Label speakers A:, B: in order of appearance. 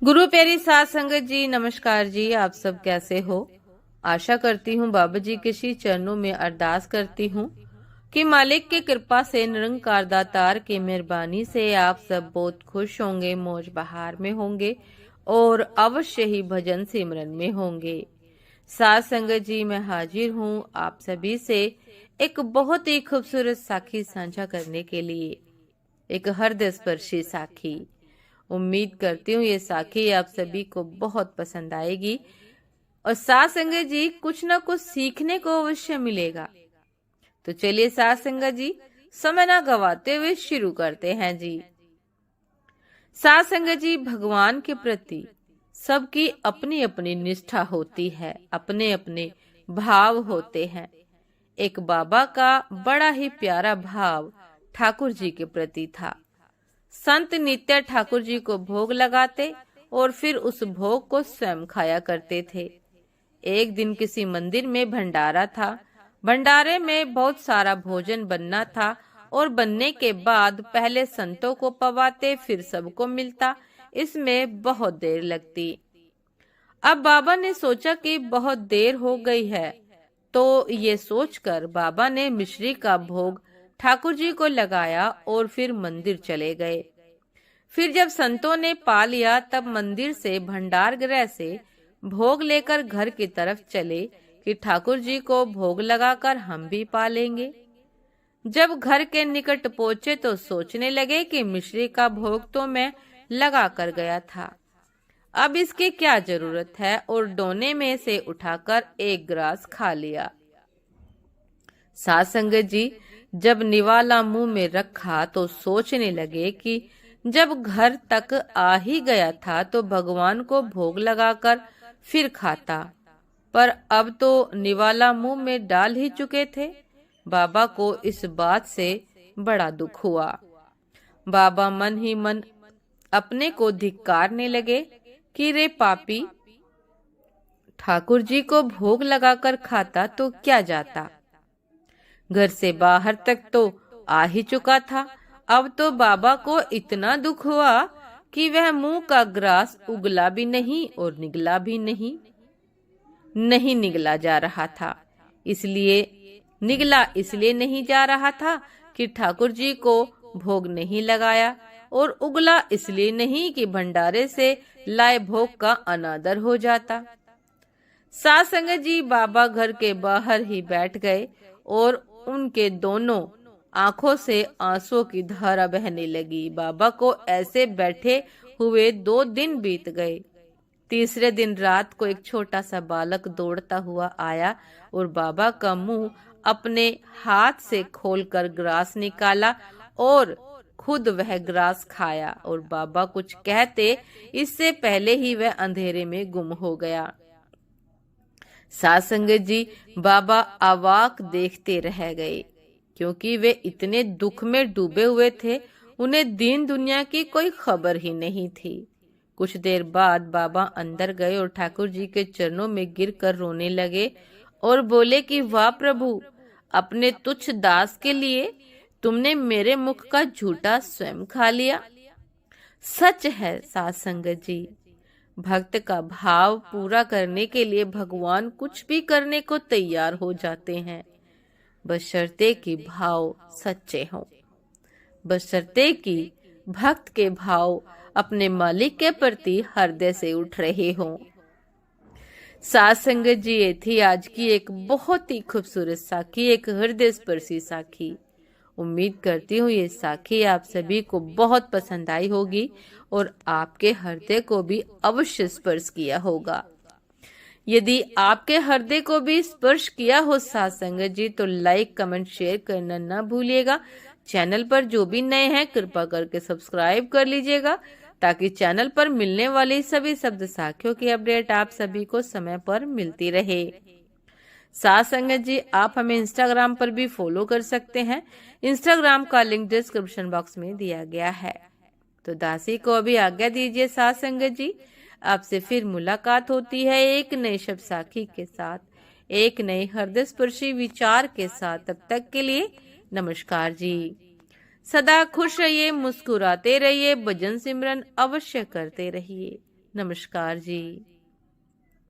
A: गुरु प्यारी साध संगत जी, नमस्कार जी। आप सब कैसे हो? आशा करती हूँ बाबा जी के श्री चरणों में अरदास करती हूँ कि मालिक की कृपा से, निरंकार दातार की मेहरबानी से आप सब बहुत खुश होंगे, मौज बहार में होंगे और अवश्य ही भजन सिमरन में होंगे। साध संगत जी, मैं हाजिर हूँ आप सभी से एक बहुत ही खूबसूरत साखी साझा करने के लिए, एक हृदय स्पर्शी साखी। उम्मीद करती हूँ ये साखी आप सभी को बहुत पसंद आएगी और साथ संगत जी कुछ ना कुछ सीखने को अवश्य मिलेगा। तो चलिए साथ संगत जी, समय ना गवाते हुए शुरू करते हैं जी। साथ संगत जी, भगवान के प्रति सबकी अपनी अपनी निष्ठा होती है, अपने अपने भाव होते हैं। एक बाबा का बड़ा ही प्यारा भाव ठाकुर जी के प्रति था। संत नित्य ठाकुर जी को भोग लगाते और फिर उस भोग को स्वयं खाया करते थे। एक दिन किसी मंदिर में भंडारा था। भंडारे में बहुत सारा भोजन बनना था और बनने के बाद पहले संतों को पवाते, फिर सबको मिलता। इसमें बहुत देर लगती। अब बाबा ने सोचा कि बहुत देर हो गई है, तो ये सोचकर बाबा ने मिश्री का भोग ठाकुर जी को लगाया और फिर मंदिर चले गए। फिर जब संतों ने पा लिया, तब मंदिर से, भंडार गृह से भोग लेकर घर की तरफ चले कि ठाकुर जी को भोग लगाकर हम भी पा लेंगे। जब घर के निकट पहुंचे तो सोचने लगे कि मिश्री का भोग तो मैं लगा कर गया था, अब इसकी क्या जरूरत है, और डोने में से उठाकर एक ग्रास खा लिया। साध संगत जी, जब निवाला मुंह में रखा तो सोचने लगे कि जब घर तक आ ही गया था तो भगवान को भोग लगाकर फिर खाता, पर अब तो निवाला मुंह में डाल ही चुके थे। बाबा को इस बात से बड़ा दुख हुआ। बाबा मन ही मन अपने को धिक्कारने लगे कि रे पापी, ठाकुर जी को भोग लगाकर खाता तो क्या जाता, घर से बाहर तक तो आ ही चुका था। अब तो बाबा को इतना दुख हुआ कि वह मुंह का ग्रास उगला भी नहीं और निगला भी नहीं निगला जा रहा था। इसलिए नहीं जा रहा था कि ठाकुर जी को भोग नहीं लगाया, और उगला इसलिए नहीं कि भंडारे से लाए भोग का अनादर हो जाता। साध संगत जी, बाबा घर के बाहर ही बैठ गए और उनके दोनों आंखों से आंसुओं की धारा बहने लगी। बाबा को ऐसे बैठे हुए 2 दिन बीत गए। तीसरे दिन रात को एक छोटा सा बालक दौड़ता हुआ आया और बाबा का मुंह अपने हाथ से खोलकर ग्रास निकाला और खुद वह ग्रास खाया, और बाबा कुछ कहते इससे पहले ही वह अंधेरे में गुम हो गया। साध संगत जी, बाबा अवाक देखते रह गए, क्योंकि वे इतने दुख में डूबे हुए थे, उन्हें दीन दुनिया की कोई खबर ही नहीं थी। कुछ देर बाद बाबा अंदर गए और ठाकुर जी के चरणों में गिरकर रोने लगे और बोले कि वाह प्रभु, अपने तुच्छ दास के लिए तुमने मेरे मुख का झूठा स्वयं खा लिया। सच है साध संगत जी, भक्त का भाव पूरा करने के लिए भगवान कुछ भी करने को तैयार हो जाते हैं, बशर्ते कि भाव सच्चे हों, बशर्ते कि भक्त के भाव अपने मालिक के प्रति हृदय से उठ रहे हों। साध संगत जी, ये थी आज की एक बहुत ही खूबसूरत साखी, एक हृदय स्पर्शी साखी। उम्मीद करती हूँ ये साखी आप सभी को बहुत पसंद आई होगी और आपके हृदय को भी अवश्य स्पर्श किया होगा। यदि आपके हृदय को भी स्पर्श किया हो साध संगत जी, तो लाइक, कमेंट, शेयर करना ना भूलिएगा। चैनल पर जो भी नए हैं कृपा करके सब्सक्राइब कर लीजिएगा, ताकि चैनल पर मिलने वाली सभी शब्द साखियों की अपडेट आप सभी को समय पर मिलती रहे। साध संगत जी, आप हमें इंस्टाग्राम पर भी फॉलो कर सकते हैं। इंस्टाग्राम का लिंक डिस्क्रिप्शन बॉक्स में दिया गया है। तो दासी को अभी आज्ञा दीजिए साध संगत जी, आपसे फिर मुलाकात होती है एक नए शब्द साखी के साथ, एक नए हृदय स्पर्शी विचार के साथ। तब तक के लिए नमस्कार जी। सदा खुश रहिए, मुस्कुराते रहिए, भजन सिमरन अवश्य करते रहिए। नमस्कार जी।